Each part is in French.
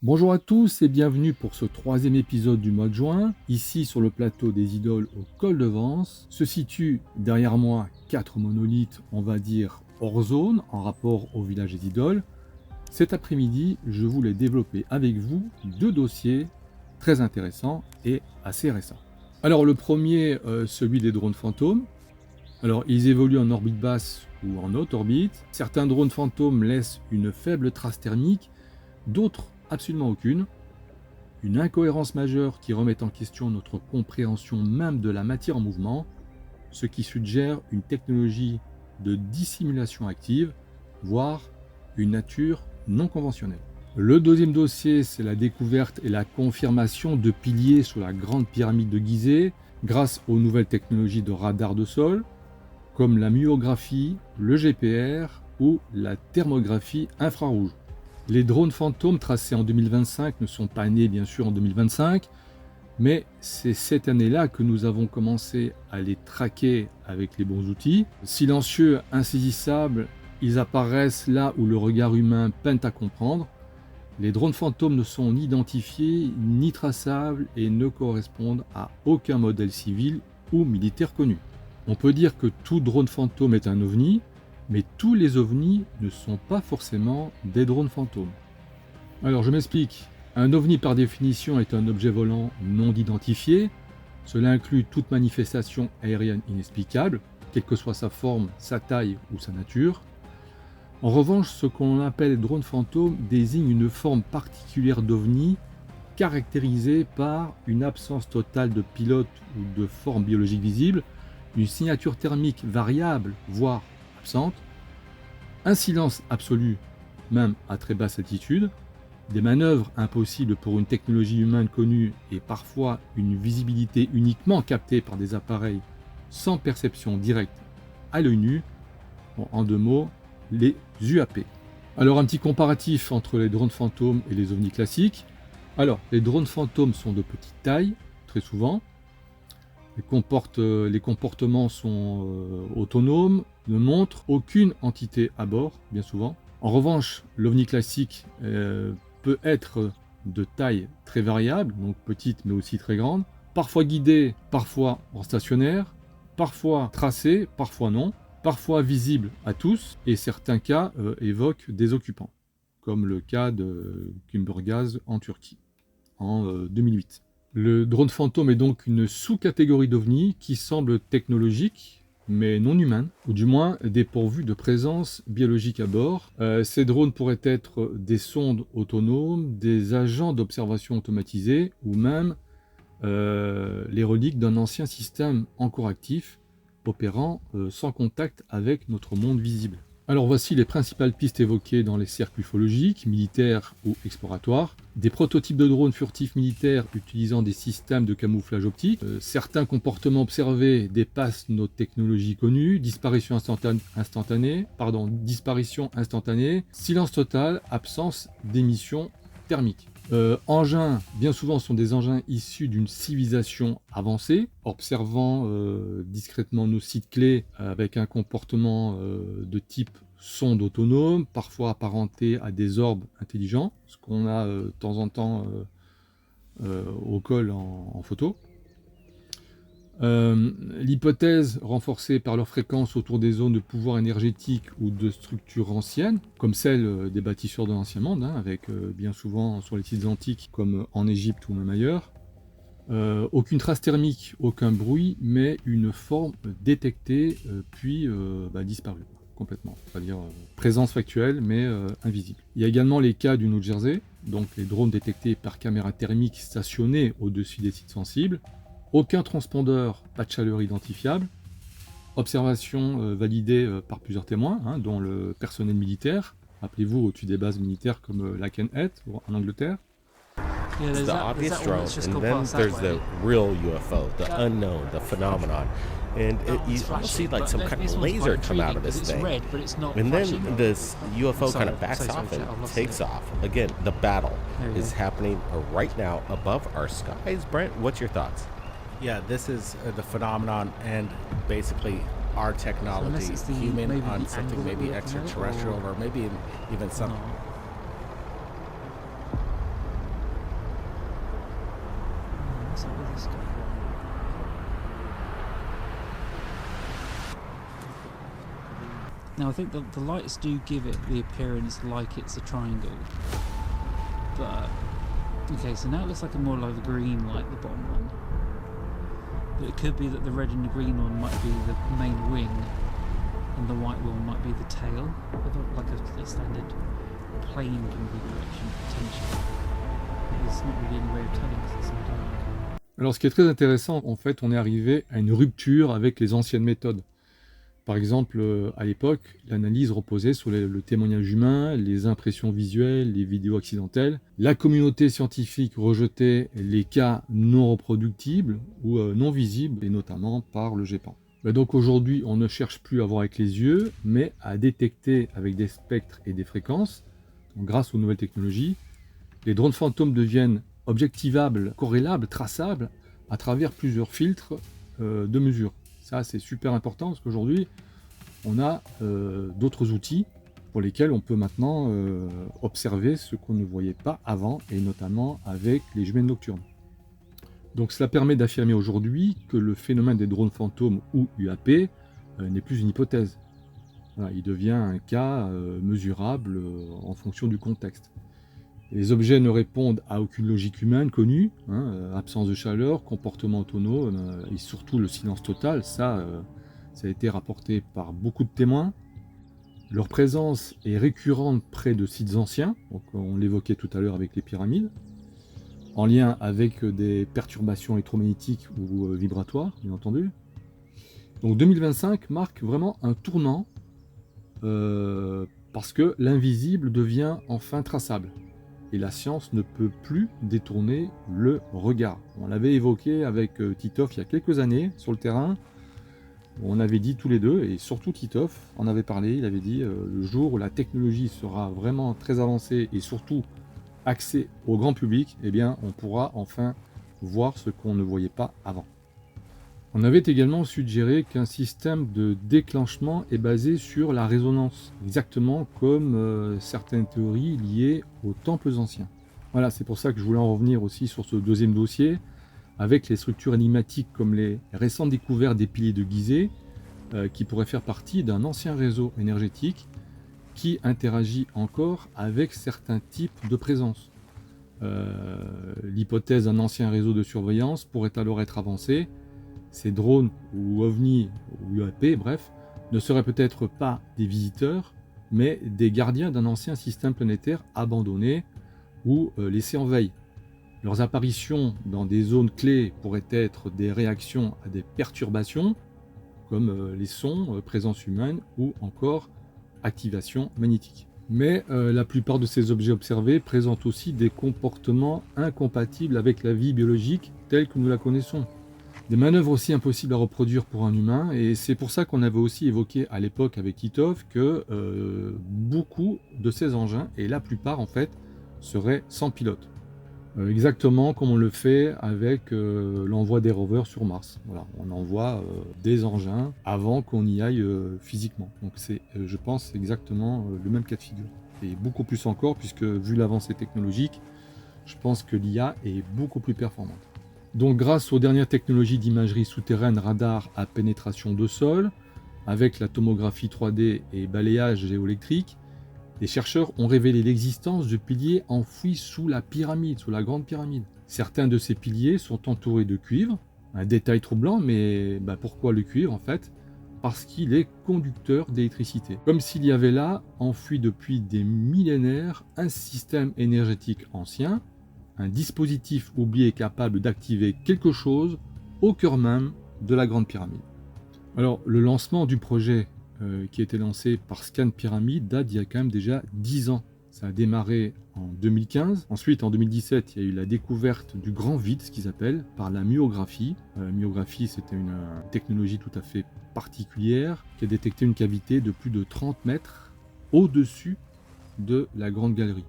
Bonjour à tous et bienvenue pour ce troisième épisode du mois de juin. Ici sur le plateau des Idoles au col de Vence, se situent derrière moi 4 monolithes, on va dire hors zone, en rapport au village des Idoles. Cet après-midi, je voulais développer avec vous 2 dossiers très intéressants et assez récents. Alors le premier, celui des drones fantômes. Alors ils évoluent en orbite basse ou en haute orbite. Certains drones fantômes laissent une faible trace thermique, d'autres absolument aucune. Une incohérence majeure qui remet en question notre compréhension même de la matière en mouvement, ce qui suggère une technologie de dissimulation active, voire une nature non conventionnelle. Le deuxième dossier, c'est la découverte et la confirmation de piliers sur la grande pyramide de Gizeh grâce aux nouvelles technologies de radar de sol, comme la myographie, le GPR ou la thermographie infrarouge. Les drones fantômes tracés en 2025 ne sont pas nés bien sûr en 2025, mais c'est cette année-là que nous avons commencé à les traquer avec les bons outils. Silencieux, insaisissables, ils apparaissent là où le regard humain peine à comprendre. Les drones fantômes ne sont ni identifiés, ni traçables et ne correspondent à aucun modèle civil ou militaire connu. On peut dire que tout drone fantôme est un ovni, mais tous les ovnis ne sont pas forcément des drones fantômes. Alors je m'explique. Un ovni par définition est un objet volant non identifié. Cela inclut toute manifestation aérienne inexplicable, quelle que soit sa forme, sa taille ou sa nature. En revanche, ce qu'on appelle drone fantôme désigne une forme particulière d'ovni caractérisée par une absence totale de pilote ou de forme biologique visible, une signature thermique variable, voire absente, un silence absolu, même à très basse altitude, des manœuvres impossibles pour une technologie humaine connue et parfois une visibilité uniquement captée par des appareils sans perception directe à l'œil nu, en 2 mots, les UAP. Alors un petit comparatif entre les drones fantômes et les ovnis classiques. Alors les drones fantômes sont de petite taille, très souvent. Les comportements sont autonomes, ne montrent aucune entité à bord, bien souvent. En revanche, l'ovni classique peut être de taille très variable, donc petite mais aussi très grande, parfois guidée, parfois en stationnaire, parfois tracée, parfois non, parfois visible à tous, et certains cas évoquent des occupants, comme le cas de Kumburgaz en Turquie, en 2008. Le drone fantôme est donc une sous-catégorie d'ovnis qui semble technologique, mais non humaine, ou du moins dépourvu de présence biologique à bord. Ces drones pourraient être des sondes autonomes, des agents d'observation automatisés, ou même les reliques d'un ancien système encore actif, opérant sans contact avec notre monde visible. Alors voici les principales pistes évoquées dans les cercles ufologiques, militaires ou exploratoires. Des prototypes de drones furtifs militaires utilisant des systèmes de camouflage optique. Certains comportements observés dépassent nos technologies connues. Disparition instantanée, silence total, absence d'émissions thermiques. Engins, bien souvent, sont des engins issus d'une civilisation avancée, observant discrètement nos sites clés avec un comportement de type sonde autonome, parfois apparenté à des orbes intelligents, ce qu'on a de temps en temps au col en photo. L'hypothèse renforcée par leur fréquence autour des zones de pouvoir énergétique ou de structures anciennes, comme celle des bâtisseurs de l'Ancien Monde, avec bien souvent sur les sites antiques comme en Égypte ou même ailleurs. Aucune trace thermique, aucun bruit, mais une forme détectée puis disparue complètement. C'est-à-dire présence factuelle mais invisible. Il y a également les cas du New Jersey, donc les drones détectés par caméra thermique stationnée au-dessus des sites sensibles. Aucun transpondeur, pas de chaleur identifiable. Observation validée par plusieurs témoins, dont le personnel militaire. Rappelez-vous, au-dessus des bases militaires comme Lakenhead en Angleterre. It's the obvious drone, and then there's the real UFO, the unknown, the phenomenon. And you almost see like some kind of laser come out of this thing. And then this UFO kind of backs off and takes off. Again, the battle is happening right now above our skies. Brent, what's your thoughts? Yeah, this is the phenomenon and basically our technology, human on something maybe extraterrestrial or maybe even some... Now I think the lights do give it the appearance like it's a triangle. But, okay, so now it looks like a more like the green like the bottom one. But it could be that the red and the green one might be the main wing and the white one might be the tail. Like a standard plane configuration potentially. There's not really any way of telling because it's so dark. Alors ce qui est très intéressant, en fait, on est arrivé à une rupture avec les anciennes méthodes. Par exemple, à l'époque, l'analyse reposait sur le témoignage humain, les impressions visuelles, les vidéos accidentelles. La communauté scientifique rejetait les cas non reproductibles ou non visibles, et notamment par le GEPAN. Donc aujourd'hui, on ne cherche plus à voir avec les yeux, mais à détecter avec des spectres et des fréquences. Donc, grâce aux nouvelles technologies, les drones fantômes deviennent objectivables, corrélables, traçables à travers plusieurs filtres de mesure. Ça, c'est super important parce qu'aujourd'hui, on a d'autres outils pour lesquels on peut maintenant observer ce qu'on ne voyait pas avant, et notamment avec les jumelles nocturnes. Donc cela permet d'affirmer aujourd'hui que le phénomène des drones fantômes ou UAP n'est plus une hypothèse. Voilà, il devient un cas mesurable en fonction du contexte. Les objets ne répondent à aucune logique humaine connue, absence de chaleur, comportement autonome et surtout le silence total, ça a été rapporté par beaucoup de témoins. Leur présence est récurrente près de sites anciens, donc on l'évoquait tout à l'heure avec les pyramides, en lien avec des perturbations électromagnétiques ou vibratoires, bien entendu. Donc 2025 marque vraiment un tournant parce que l'invisible devient enfin traçable. Et la science ne peut plus détourner le regard. On l'avait évoqué avec Titov il y a quelques années sur le terrain. On avait dit tous les deux, et surtout Titov en avait parlé, il avait dit le jour où la technologie sera vraiment très avancée et surtout axée au grand public, eh bien on pourra enfin voir ce qu'on ne voyait pas avant. On avait également suggéré qu'un système de déclenchement est basé sur la résonance, exactement comme certaines théories liées aux temples anciens. Voilà, c'est pour ça que je voulais en revenir aussi sur ce deuxième dossier, avec les structures énigmatiques comme les récentes découvertes des piliers de Gizeh, qui pourraient faire partie d'un ancien réseau énergétique qui interagit encore avec certains types de présences. L'hypothèse d'un ancien réseau de surveillance pourrait alors être avancée. Ces drones ou ovnis ou UAP, bref, ne seraient peut-être pas des visiteurs, mais des gardiens d'un ancien système planétaire abandonné ou laissé en veille. Leurs apparitions dans des zones clés pourraient être des réactions à des perturbations, comme les sons, présence humaine ou encore activation magnétique. Mais la plupart de ces objets observés présentent aussi des comportements incompatibles avec la vie biologique telle que nous la connaissons. Des manœuvres aussi impossibles à reproduire pour un humain, et c'est pour ça qu'on avait aussi évoqué à l'époque avec Titov que beaucoup de ces engins, et la plupart en fait, seraient sans pilote. Exactement comme on le fait avec l'envoi des rovers sur Mars. Voilà, on envoie des engins avant qu'on y aille physiquement. Donc c'est, je pense, exactement le même cas de figure. Et beaucoup plus encore, puisque vu l'avancée technologique, je pense que l'IA est beaucoup plus performante. Donc grâce aux dernières technologies d'imagerie souterraine radar à pénétration de sol, avec la tomographie 3D et balayage géoélectrique, les chercheurs ont révélé l'existence de piliers enfouis sous la pyramide, sous la grande pyramide. Certains de ces piliers sont entourés de cuivre, un détail troublant, mais pourquoi le cuivre en fait? Parce qu'il est conducteur d'électricité. Comme s'il y avait là, enfoui depuis des millénaires, un système énergétique ancien, un dispositif oublié capable d'activer quelque chose au cœur même de la grande pyramide. Alors, le lancement du projet qui a été lancé par Scan Pyramid date d'il y a quand même déjà 10 ans. Ça a démarré en 2015. Ensuite, en 2017, il y a eu la découverte du grand vide, ce qu'ils appellent, par la myographie. La myographie, c'était une technologie tout à fait particulière qui a détecté une cavité de plus de 30 mètres au-dessus de la Grande Galerie.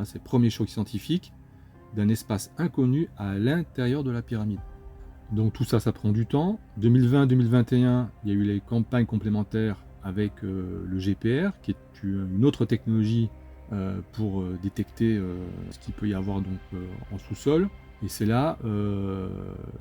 C'est le premier choc scientifique d'un espace inconnu à l'intérieur de la pyramide. Donc tout ça, ça prend du temps. 2020-2021, il y a eu les campagnes complémentaires avec le GPR, qui est une autre technologie pour détecter ce qu'il peut y avoir donc, en sous-sol. Et c'est là,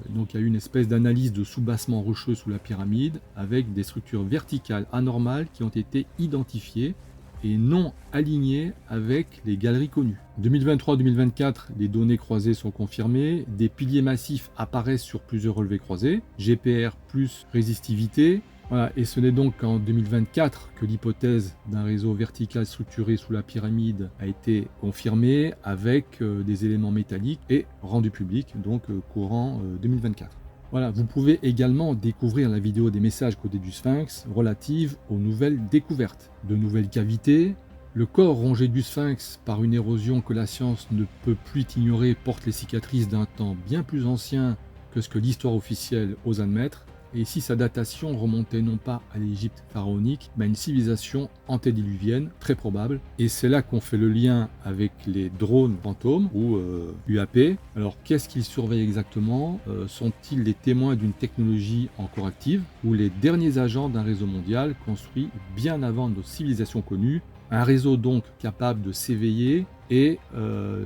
donc il y a eu une espèce d'analyse de soubassement rocheux sous la pyramide, avec des structures verticales anormales qui ont été identifiées et non alignées avec les galeries connues. 2023-2024, les données croisées sont confirmées, des piliers massifs apparaissent sur plusieurs relevés croisés, GPR plus résistivité. Voilà, et ce n'est donc qu'en 2024 que l'hypothèse d'un réseau vertical structuré sous la pyramide a été confirmée avec des éléments métalliques et rendu public, donc courant 2024. Voilà, vous pouvez également découvrir la vidéo des messages codés du Sphinx relative aux nouvelles découvertes. De nouvelles cavités, le corps rongé du Sphinx par une érosion que la science ne peut plus ignorer porte les cicatrices d'un temps bien plus ancien que ce que l'histoire officielle ose admettre. Et ici, sa datation remontait non pas à l'Égypte pharaonique, mais à une civilisation antédiluvienne, très probable. Et c'est là qu'on fait le lien avec les drones fantômes, ou UAP. Alors, qu'est-ce qu'ils surveillent exactement? Sont-ils les témoins d'une technologie encore active, ou les derniers agents d'un réseau mondial construit bien avant nos civilisations connues? Un réseau donc capable de s'éveiller, et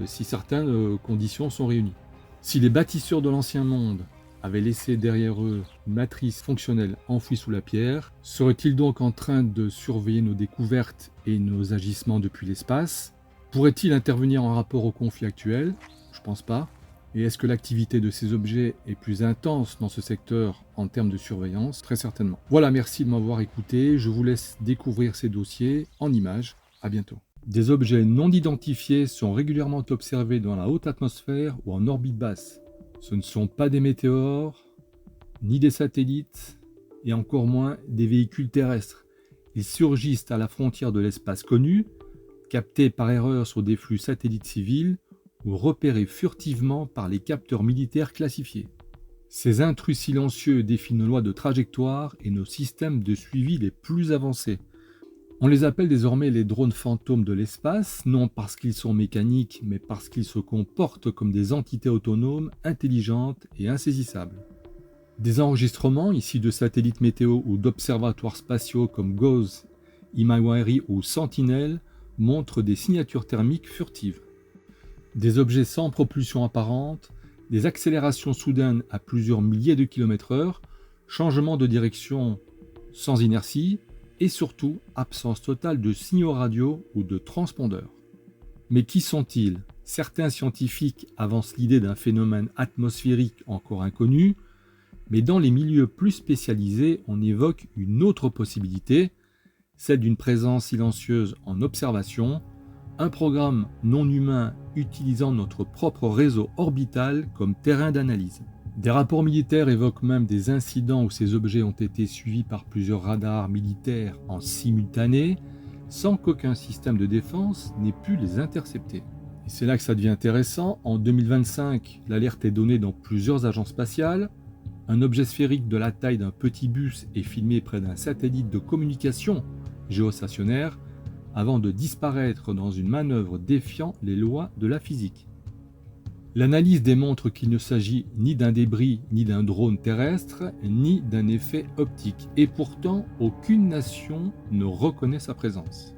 si certaines conditions sont réunies. Si les bâtisseurs de l'ancien monde avaient laissé derrière eux une matrice fonctionnelle enfouie sous la pierre, seraient-ils donc en train de surveiller nos découvertes et nos agissements depuis l'espace? Pourraient-ils intervenir en rapport au conflit actuel? Je pense pas. Et est-ce que l'activité de ces objets est plus intense dans ce secteur en termes de surveillance? Très certainement. Voilà, merci de m'avoir écouté. Je vous laisse découvrir ces dossiers en images. À bientôt. Des objets non identifiés sont régulièrement observés dans la haute atmosphère ou en orbite basse. Ce ne sont pas des météores, ni des satellites, et encore moins des véhicules terrestres. Ils surgissent à la frontière de l'espace connu, captés par erreur sur des flux satellites civils ou repérés furtivement par les capteurs militaires classifiés. Ces intrus silencieux défient nos lois de trajectoire et nos systèmes de suivi les plus avancés. On les appelle désormais les drones fantômes de l'espace, non parce qu'ils sont mécaniques, mais parce qu'ils se comportent comme des entités autonomes, intelligentes et insaisissables. Des enregistrements, ici de satellites météo ou d'observatoires spatiaux comme GOES, Imawari ou Sentinel, montrent des signatures thermiques furtives. Des objets sans propulsion apparente, des accélérations soudaines à plusieurs milliers de km/h, changement de direction sans inertie, et surtout absence totale de signaux radio ou de transpondeurs. Mais qui sont-ils? Certains scientifiques avancent l'idée d'un phénomène atmosphérique encore inconnu, mais dans les milieux plus spécialisés, on évoque une autre possibilité, celle d'une présence silencieuse en observation, un programme non humain utilisant notre propre réseau orbital comme terrain d'analyse. Des rapports militaires évoquent même des incidents où ces objets ont été suivis par plusieurs radars militaires en simultané, sans qu'aucun système de défense n'ait pu les intercepter. Et c'est là que ça devient intéressant. En 2025, l'alerte est donnée dans plusieurs agences spatiales. Un objet sphérique de la taille d'un petit bus est filmé près d'un satellite de communication géostationnaire avant de disparaître dans une manœuvre défiant les lois de la physique. L'analyse démontre qu'il ne s'agit ni d'un débris, ni d'un drone terrestre, ni d'un effet optique, et pourtant aucune nation ne reconnaît sa présence.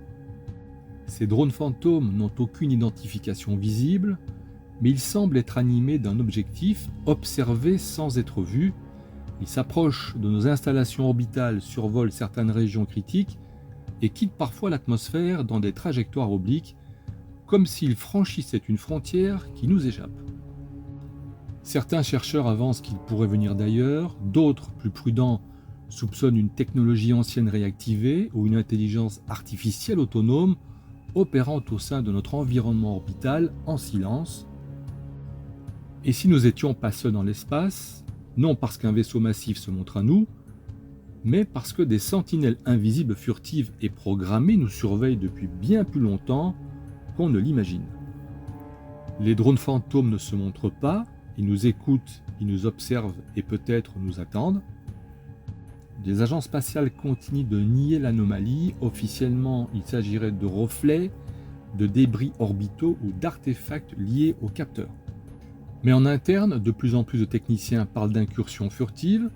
Ces drones fantômes n'ont aucune identification visible, mais il semble être animé d'un objectif, observer sans être vu. Il s'approche de nos installations orbitales, survole certaines régions critiques et quitte parfois l'atmosphère dans des trajectoires obliques, comme s'il franchissait une frontière qui nous échappe. Certains chercheurs avancent qu'il pourrait venir d'ailleurs, d'autres, plus prudents, soupçonnent une technologie ancienne réactivée ou une intelligence artificielle autonome opérant au sein de notre environnement orbital en silence. Et si nous étions pas seuls dans l'espace, non parce qu'un vaisseau massif se montre à nous, mais parce que des sentinelles invisibles, furtives et programmées nous surveillent depuis bien plus longtemps qu'on ne l'imagine. Les drones fantômes ne se montrent pas, ils nous écoutent, ils nous observent et peut-être nous attendent. Les agences spatiales continuent de nier l'anomalie. Officiellement, il s'agirait de reflets, de débris orbitaux ou d'artefacts liés aux capteurs. Mais en interne, de plus en plus de techniciens parlent d'incursions furtives,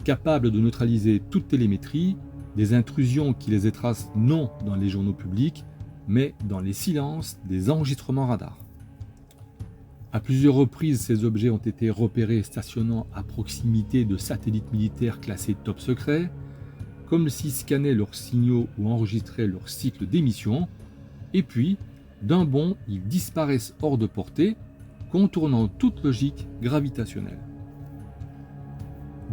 capables de neutraliser toute télémétrie, des intrusions qui les étracent non dans les journaux publics, mais dans les silences des enregistrements radars. À plusieurs reprises, ces objets ont été repérés stationnant à proximité de satellites militaires classés top secret, comme s'ils scannaient leurs signaux ou enregistraient leur cycle d'émission, et puis, d'un bond, ils disparaissent hors de portée, contournant toute logique gravitationnelle.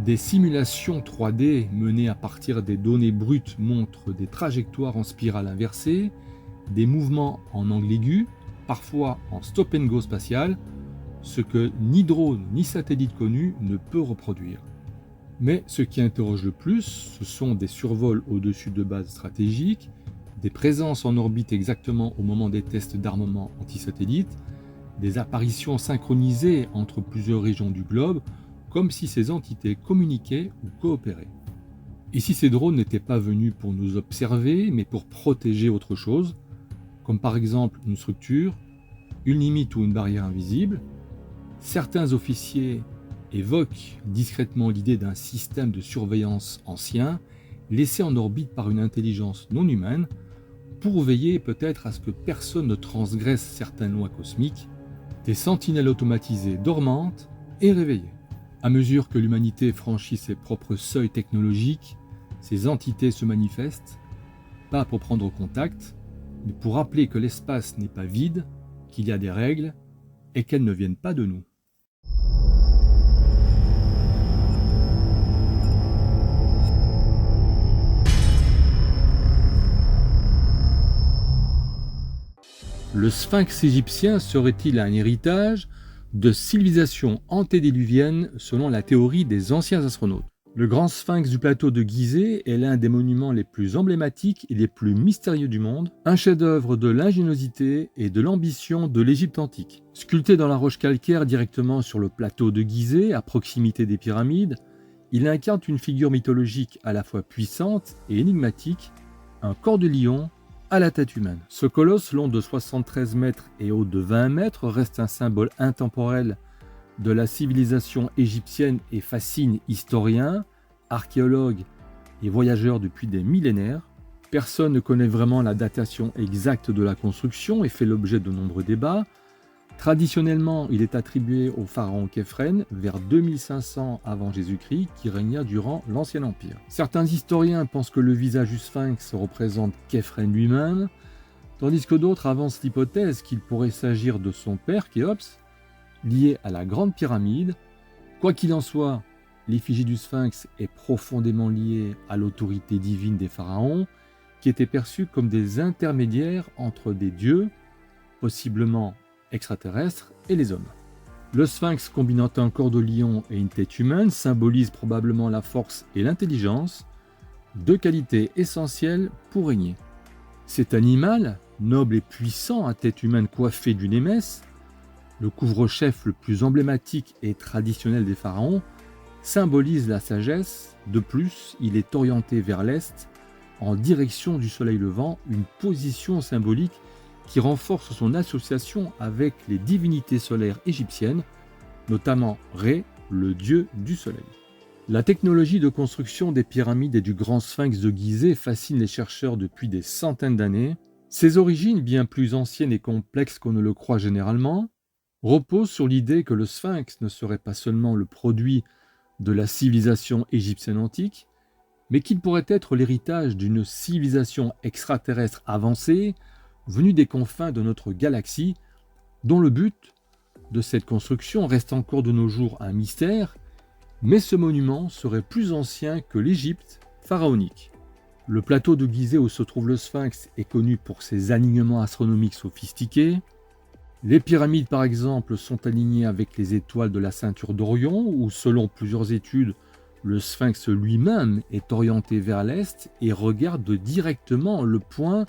Des simulations 3D menées à partir des données brutes montrent des trajectoires en spirale inversée, des mouvements en angle aigu, parfois en stop-and-go spatial, ce que ni drone ni satellite connu ne peut reproduire. Mais ce qui interroge le plus, ce sont des survols au-dessus de bases stratégiques, des présences en orbite exactement au moment des tests d'armement anti-satellite, des apparitions synchronisées entre plusieurs régions du globe, comme si ces entités communiquaient ou coopéraient. Et si ces drones n'étaient pas venus pour nous observer, mais pour protéger autre chose, comme par exemple une structure, une limite ou une barrière invisible, certains officiers évoquent discrètement l'idée d'un système de surveillance ancien, laissé en orbite par une intelligence non humaine, pour veiller peut-être à ce que personne ne transgresse certaines lois cosmiques, des sentinelles automatisées dormantes et réveillées. À mesure que l'humanité franchit ses propres seuils technologiques, ces entités se manifestent, pas pour prendre contact, mais pour rappeler que l'espace n'est pas vide, qu'il y a des règles et qu'elles ne viennent pas de nous. Le sphinx égyptien serait-il un héritage de civilisations antédiluviennes selon la théorie des anciens astronautes? Le grand sphinx du plateau de Gizeh est l'un des monuments les plus emblématiques et les plus mystérieux du monde, un chef-d'œuvre de l'ingéniosité et de l'ambition de l'Égypte antique. Sculpté dans la roche calcaire directement sur le plateau de Gizeh, à proximité des pyramides, il incarne une figure mythologique à la fois puissante et énigmatique, un corps de lion à la tête humaine. Ce colosse long de 73 mètres et haut de 20 mètres reste un symbole intemporel de la civilisation égyptienne et fascine historiens, archéologues et voyageurs depuis des millénaires. Personne ne connaît vraiment la datation exacte de la construction et fait l'objet de nombreux débats. Traditionnellement, il est attribué au pharaon Khéphren vers 2500 avant Jésus-Christ qui régna durant l'Ancien Empire. Certains historiens pensent que le visage du sphinx représente Khéphren lui-même, tandis que d'autres avancent l'hypothèse qu'il pourrait s'agir de son père Khéops, lié à la Grande Pyramide. Quoi qu'il en soit, l'effigie du sphinx est profondément liée à l'autorité divine des pharaons, qui étaient perçus comme des intermédiaires entre des dieux, possiblement extraterrestres, et les hommes. Le sphinx combinant un corps de lion et une tête humaine symbolise probablement la force et l'intelligence, deux qualités essentielles pour régner. Cet animal, noble et puissant à tête humaine coiffée d'une émesse, le couvre-chef le plus emblématique et traditionnel des pharaons, symbolise la sagesse. De plus, il est orienté vers l'est, en direction du soleil levant, une position symbolique qui renforce son association avec les divinités solaires égyptiennes, notamment Ré, le dieu du soleil. La technologie de construction des pyramides et du grand sphinx de Gizeh fascine les chercheurs depuis des centaines d'années. Ses origines, bien plus anciennes et complexes qu'on ne le croit généralement, repose sur l'idée que le sphinx ne serait pas seulement le produit de la civilisation égyptienne antique, mais qu'il pourrait être l'héritage d'une civilisation extraterrestre avancée venue des confins de notre galaxie, dont le but de cette construction reste encore de nos jours un mystère, mais ce monument serait plus ancien que l'Égypte pharaonique. Le plateau de Gizeh où se trouve le sphinx est connu pour ses alignements astronomiques sophistiqués. Les pyramides, par exemple, sont alignées avec les étoiles de la ceinture d'Orion, où, selon plusieurs études, le sphinx lui-même est orienté vers l'est et regarde directement le point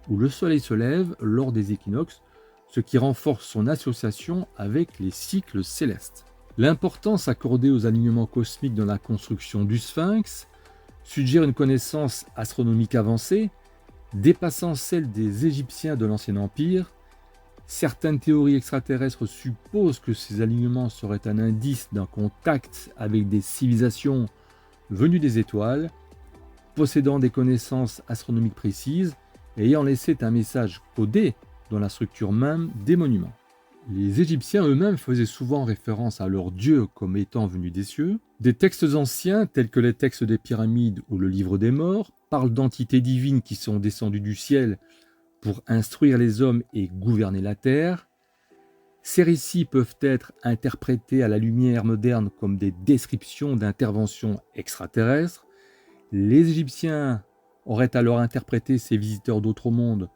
où le soleil se lève lors des équinoxes, ce qui renforce son association avec les cycles célestes. L'importance accordée aux alignements cosmiques dans la construction du sphinx suggère une connaissance astronomique avancée, dépassant celle des Égyptiens de l'Ancien Empire. Certaines théories extraterrestres supposent que ces alignements seraient un indice d'un contact avec des civilisations venues des étoiles, possédant des connaissances astronomiques précises et ayant laissé un message codé dans la structure même des monuments. Les Égyptiens eux-mêmes faisaient souvent référence à leurs dieux comme étant venus des cieux. Des textes anciens, tels que les textes des pyramides ou le livre des morts, parlent d'entités divines qui sont descendues du ciel pour instruire les hommes et gouverner la terre. Ces récits peuvent être interprétés à la lumière moderne comme des descriptions d'interventions extraterrestres. Les Égyptiens auraient alors interprété ces visiteurs d'autres mondes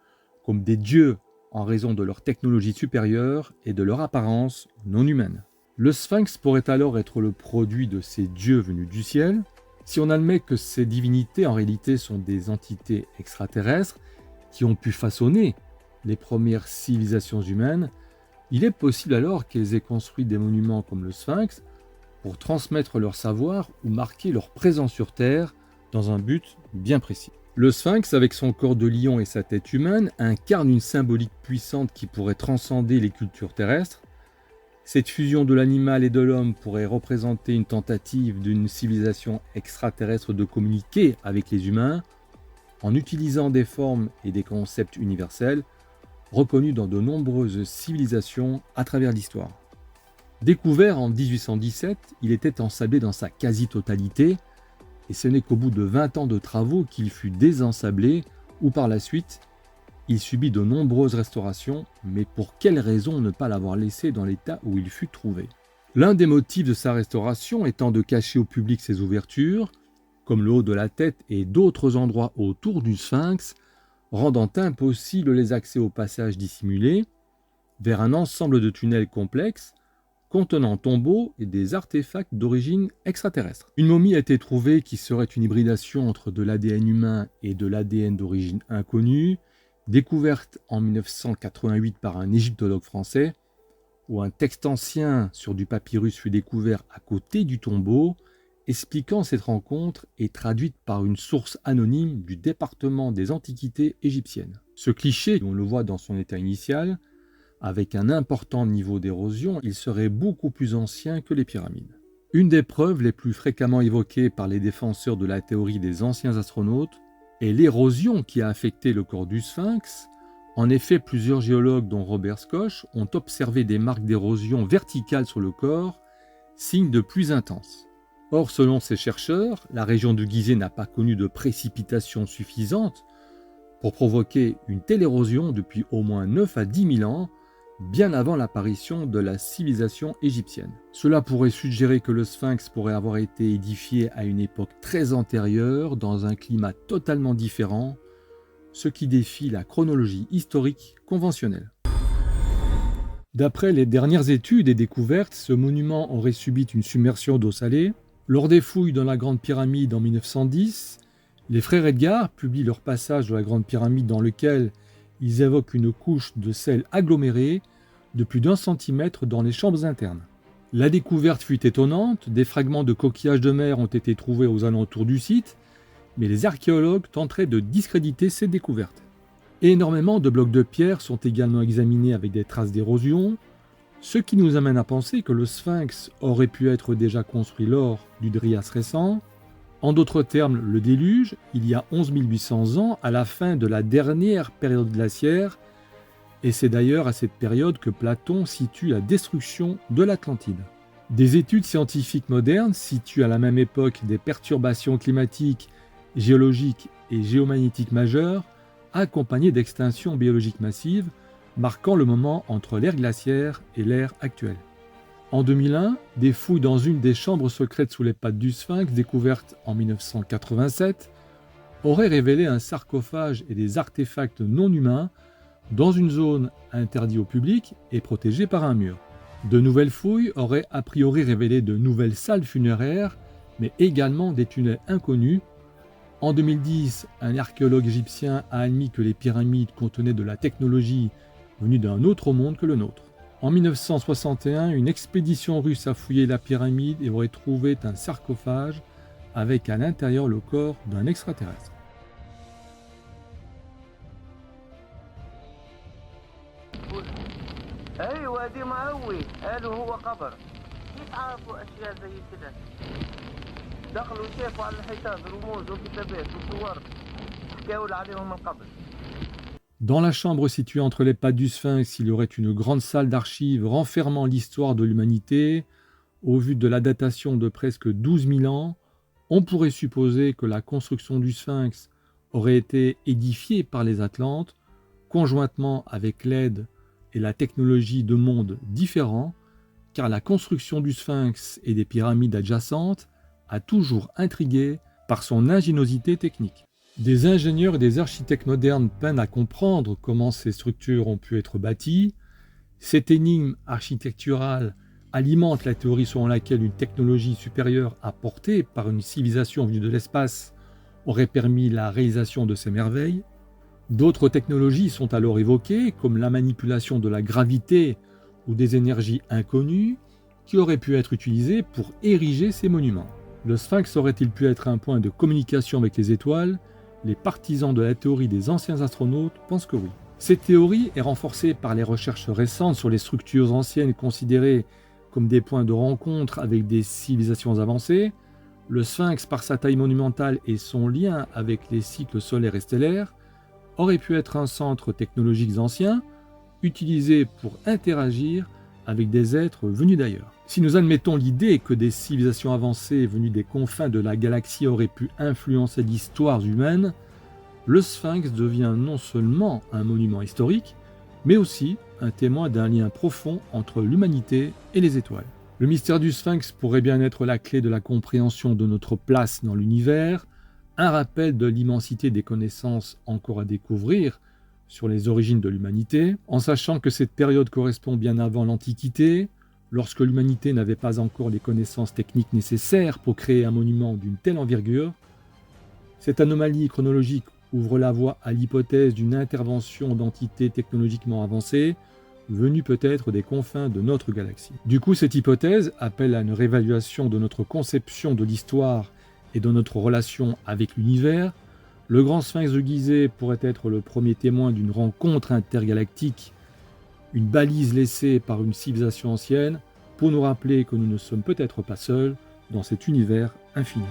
comme des dieux en raison de leur technologie supérieure et de leur apparence non humaine. Le sphinx pourrait alors être le produit de ces dieux venus du ciel. Si on admet que ces divinités en réalité sont des entités extraterrestres, qui ont pu façonner les premières civilisations humaines, il est possible alors qu'elles aient construit des monuments comme le sphinx pour transmettre leur savoir ou marquer leur présence sur Terre dans un but bien précis. Le sphinx, avec son corps de lion et sa tête humaine, incarne une symbolique puissante qui pourrait transcender les cultures terrestres. Cette fusion de l'animal et de l'homme pourrait représenter une tentative d'une civilisation extraterrestre de communiquer avec les humains, en utilisant des formes et des concepts universels reconnus dans de nombreuses civilisations à travers l'histoire. Découvert en 1817, il était ensablé dans sa quasi-totalité, et ce n'est qu'au bout de 20 ans de travaux qu'il fut désensablé, ou par la suite, il subit de nombreuses restaurations, mais pour quelle raison ne pas l'avoir laissé dans l'état où il fut trouvé? L'un des motifs de sa restauration étant de cacher au public ses ouvertures, comme le haut de la tête et d'autres endroits autour du sphinx, rendant impossible les accès au passage dissimulé, vers un ensemble de tunnels complexes, contenant tombeaux et des artefacts d'origine extraterrestre. Une momie a été trouvée qui serait une hybridation entre de l'ADN humain et de l'ADN d'origine inconnue, découverte en 1988 par un égyptologue français, où un texte ancien sur du papyrus fut découvert à côté du tombeau, expliquant cette rencontre et traduite par une source anonyme du département des antiquités égyptiennes. Ce cliché, on le voit dans son état initial, avec un important niveau d'érosion, il serait beaucoup plus ancien que les pyramides. Une des preuves les plus fréquemment évoquées par les défenseurs de la théorie des anciens astronautes est l'érosion qui a affecté le corps du sphinx. En effet, plusieurs géologues, dont Robert Schoch, ont observé des marques d'érosion verticale sur le corps, signe de pluies intenses. Or, selon ces chercheurs, la région de Gizeh n'a pas connu de précipitations suffisantes pour provoquer une telle érosion depuis au moins 9 à 10 000 ans, bien avant l'apparition de la civilisation égyptienne. Cela pourrait suggérer que le sphinx pourrait avoir été édifié à une époque très antérieure, dans un climat totalement différent, ce qui défie la chronologie historique conventionnelle. D'après les dernières études et découvertes, ce monument aurait subi une submersion d'eau salée. Lors des fouilles dans la Grande Pyramide en 1910, les frères Edgar publient leur passage de la Grande Pyramide dans lequel ils évoquent une couche de sel aggloméré de plus d'1 centimètre dans les chambres internes. La découverte fut étonnante, des fragments de coquillages de mer ont été trouvés aux alentours du site, mais les archéologues tenteraient de discréditer cette découverte. Énormément de blocs de pierre sont également examinés avec des traces d'érosion, ce qui nous amène à penser que le sphinx aurait pu être déjà construit lors du Drias récent. En d'autres termes, le déluge, il y a 11 800 ans, à la fin de la dernière période glaciaire, Et c'est d'ailleurs à cette période que Platon situe la destruction de l'Atlantide. Des études scientifiques modernes situent à la même époque des perturbations climatiques, géologiques et géomagnétiques majeures, accompagnées d'extinctions biologiques massives, marquant le moment entre l'ère glaciaire et l'ère actuelle. En 2001, des fouilles dans une des chambres secrètes sous les pattes du Sphinx, découvertes en 1987, auraient révélé un sarcophage et des artefacts non humains dans une zone interdite au public et protégée par un mur. De nouvelles fouilles auraient a priori révélé de nouvelles salles funéraires, mais également des tunnels inconnus. En 2010, un archéologue égyptien a admis que les pyramides contenaient de la technologie venue d'un autre monde que le nôtre. En 1961, une expédition russe a fouillé la pyramide et aurait trouvé un sarcophage avec à l'intérieur le corps d'un extraterrestre. ايوه دي مقوي قالوا هو قبر كيف عرفوا اشياء زي كده دخلوا شافوا على الحيطان رموز وكتابات وصور حكاوا عليهم من قبل. Dans la chambre située entre les pattes du Sphinx, il y aurait une grande salle d'archives renfermant l'histoire de l'humanité. Au vu de la datation de presque 12 000 ans, on pourrait supposer que la construction du Sphinx aurait été édifiée par les Atlantes, conjointement avec l'aide et la technologie de mondes différents, car la construction du Sphinx et des pyramides adjacentes a toujours intrigué par son ingéniosité technique. Des ingénieurs et des architectes modernes peinent à comprendre comment ces structures ont pu être bâties. Cette énigme architecturale alimente la théorie selon laquelle une technologie supérieure apportée par une civilisation venue de l'espace aurait permis la réalisation de ces merveilles. D'autres technologies sont alors évoquées, comme la manipulation de la gravité ou des énergies inconnues, qui auraient pu être utilisées pour ériger ces monuments. Le Sphinx aurait-il pu être un point de communication avec les étoiles ? Les partisans de la théorie des anciens astronautes pensent que oui. Cette théorie est renforcée par les recherches récentes sur les structures anciennes considérées comme des points de rencontre avec des civilisations avancées. Le Sphinx, par sa taille monumentale et son lien avec les cycles solaires et stellaires, aurait pu être un centre technologique ancien, utilisé pour interagir avec des êtres venus d'ailleurs. Si nous admettons l'idée que des civilisations avancées venues des confins de la galaxie auraient pu influencer l'histoire humaine, le Sphinx devient non seulement un monument historique, mais aussi un témoin d'un lien profond entre l'humanité et les étoiles. Le mystère du Sphinx pourrait bien être la clé de la compréhension de notre place dans l'univers, un rappel de l'immensité des connaissances encore à découvrir sur les origines de l'humanité, en sachant que cette période correspond bien avant l'Antiquité, lorsque l'humanité n'avait pas encore les connaissances techniques nécessaires pour créer un monument d'une telle envergure. Cette anomalie chronologique ouvre la voie à l'hypothèse d'une intervention d'entités technologiquement avancées, venues peut-être des confins de notre galaxie. Du coup, cette hypothèse appelle à une réévaluation de notre conception de l'histoire et de notre relation avec l'univers. Le grand Sphinx de Gizeh pourrait être le premier témoin d'une rencontre intergalactique, une balise laissée par une civilisation ancienne pour nous rappeler que nous ne sommes peut-être pas seuls dans cet univers infini.